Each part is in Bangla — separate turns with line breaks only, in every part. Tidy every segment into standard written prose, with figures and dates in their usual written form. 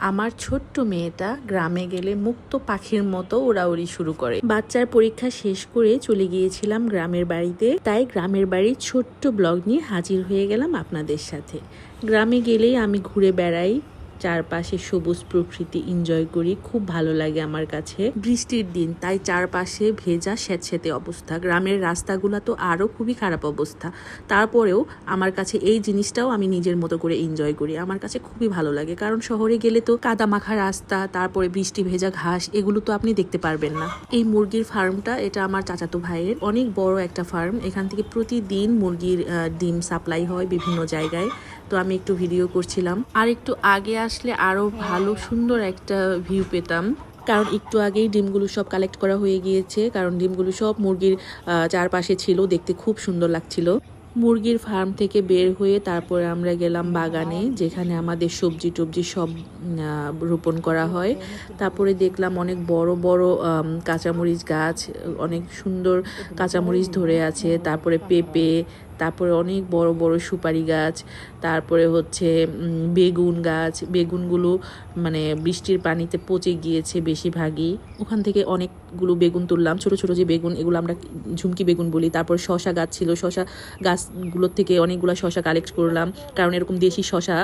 আমার ছোট্ট মেয়েটা গ্রামে গেলে মুক্ত পাখির মতো ওড়াউড়ি শুরু করে। বাচ্চার পরীক্ষা শেষ করে চলে গিয়েছিলাম গ্রামের বাড়িতে, তাই গ্রামের বাড়ির ছোট্ট ব্লগ নিয়ে হাজির হয়ে গেলাম আপনাদের সাথে। গ্রামে গেলেই আমি ঘুরে বেড়াই, চারপাশে সবুজ প্রকৃতি এনজয় করি, খুব ভালো লাগে আমার কাছে। বৃষ্টির দিন, তাই চারপাশে ভেজা স্যাঁতস্যাঁতে অবস্থা। গ্রামের রাস্তাগুলো তো আরও খুবই খারাপ অবস্থা, তারপরেও আমার কাছে এই জিনিসটাও আমি নিজের মতো করে এনজয় করি। আমার কাছে খুবই ভালো লাগে, কারণ শহরে গেলে তো কাদা মাখা রাস্তা, তারপরে বৃষ্টি ভেজা ঘাস, এগুলো তো আপনি দেখতে পারবেন না। এই মুরগির ফার্মটা, এটা আমার চাচাতো ভাইয়ের অনেক বড় একটা ফার্ম। এখান থেকে প্রতিদিন মুরগির ডিম সাপ্লাই হয় বিভিন্ন জায়গায়। তো আমি একটু ভিডিও করছিলাম, আর একটু আগে আসলে আরো ভালো সুন্দর একটা ভিউ পেতাম, কারণ একটু আগেই ডিমগুলো সব কালেক্ট করা হয়ে গিয়েছে। কারণ ডিমগুলো সব মুরগির চারপাশে ছিল, দেখতে খুব সুন্দর লাগছিল। মুরগির ফার্ম থেকে বের হয়ে তারপরে আমরা গেলাম বাগানে, যেখানে আমাদের সবজি টবজি সব রোপণ করা হয়। তারপরে দেখলাম অনেক বড় বড় কাঁচামরিচ গাছ, অনেক সুন্দর কাঁচামরিচ ধরে আছে। তারপরে পেঁপে, তারপরে অনেক বড় বড় সুপারি গাছ, তারপরে হচ্ছে বেগুন গাছ। বেগুনগুলো মানে বৃষ্টির পানিতে পচে গিয়েছে বেশিরভাগই। ওখান থেকে অনেকগুলো বেগুন তুললাম, ছোট ছোট যে বেগুন, এগুলো আমরা ঝুমকি বেগুন বলি। তারপর শশা গাছ ছিল, শশা গাছগুলোর থেকে অনেকগুলো শশা কালেক্ট করলাম, কারণ এরকম দেশি শশা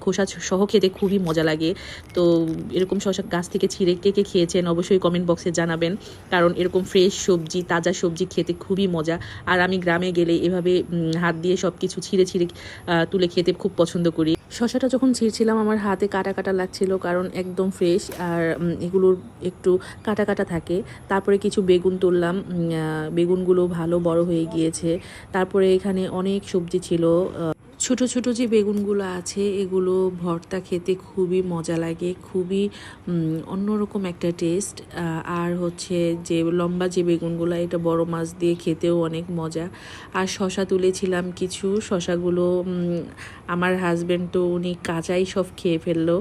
খোসা সহ খেতে খুবই মজা লাগে। তো এরকম শশা গাছ থেকে ছিঁড়ে কে কে খেয়েছেন অবশ্যই কমেন্ট বক্সে জানাবেন, কারণ এরকম ফ্রেশ সবজি, তাজা সবজি খেতে খুবই মজা। আর আমি গ্রামে গেলে এভাবে হাত দিয়ে সব কিছু ছিঁড়ে ছিঁড়ে তুলে খেতে খুব পছন্দ করি। শশাটা যখন ছিঁড়ছিলাম আমার হাতে কাটা কাটা লাগছিল, কারণ একদম ফ্রেশ আর এগুলোর একটু কাটা কাটা থাকে। তারপরে কিছু বেগুন তুললাম, বেগুনগুলো ভালো বড় হয়ে গিয়েছে। তারপরে এখানে অনেক সবজি ছিল। ছোট ছোট যে বেগুনগুলো আছে এগুলো ভর্তা খেতে খুবই মজা লাগে, খুবই অন্যরকম একটা টেস্ট। আর হচ্ছে যে লম্বা যে বেগুনগুলো, এটা বড় মাছ দিয়ে খেতেও অনেক মজা। আর শশা তুলেছিলাম কিছু, শশাগুলো আমার হাজব্যান্ড তো উনি কাঁচাই সব খেয়ে ফেললো।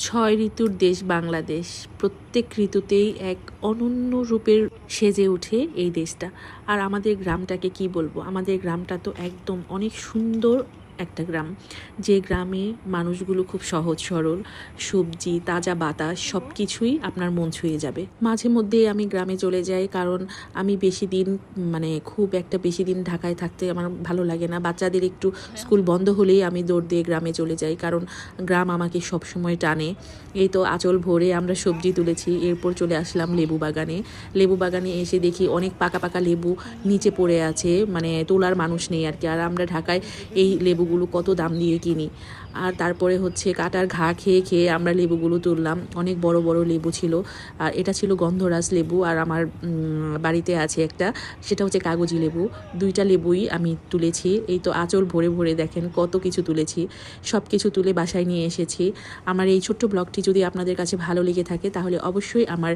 6 ঋতুর দেশ বাংলাদেশ, প্রত্যেক ঋতুতেই এক অনন্য রূপের সেজে ওঠে এই দেশটা। আর আমাদের গ্রামটাকে কি বলবো, আমাদের গ্রামটা তো একদম অনেক সুন্দর একটা গ্রাম, যে গ্রামে মানুষগুলো খুব সহজ সরল, সবজি, তাজা বাতাস, সব কিছুই আপনার মন ছুঁয়ে যাবে। মাঝে মধ্যে আমি গ্রামে চলে যাই, কারণ আমি বেশি দিন খুব একটা বেশি দিন ঢাকায় থাকতে আমার ভালো লাগে না। বাচ্চাদের একটু স্কুল বন্ধ হলেই আমি দৌড় দিয়ে গ্রামে চলে যাই, কারণ গ্রাম আমাকে সবসময় টানে। এই তো আঁচল ভরে আমরা সবজি তুলেছি, এরপর চলে আসলাম লেবু বাগানে। লেবু বাগানে এসে দেখি অনেক পাকা পাকা লেবু নিচে পড়ে আছে, তোলার মানুষ নেই আর কি। আর আমরা ঢাকায় এই লেবুগুলো কত দাম দিয়ে কিনি। আর তারপরে হচ্ছে কাটার ঘা খেয়ে খেয়ে আমরা লেবুগুলো তুললাম, অনেক বড় বড় লেবু ছিল। আর এটা ছিল গন্ধরাজ লেবু, আর আমার বাড়িতে আছে একটা, সেটা হচ্ছে কাগজি লেবু। 2টা লেবুই আমি তুলেছি। এই তো আঁচল ভরে ভরে দেখেন কত কিছু তুলেছি, সব কিছু তুলে বাসায় নিয়ে এসেছি। আমার এই ছোট্ট ব্লগটি যদি আপনাদের কাছে ভালো লেগে থাকে তাহলে অবশ্যই আমার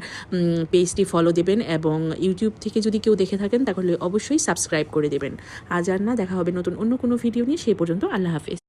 পেজটি ফলো দেবেন, এবং ইউটিউব থেকে যদি কেউ দেখে থাকেন তাহলে অবশ্যই সাবস্ক্রাইব করে দেবেন। আজ আর না, দেখা হবে নতুন অন্য কোনো ভিডিও নিয়ে। সেই পর্যন্ত আল্লাহ হাফেজ।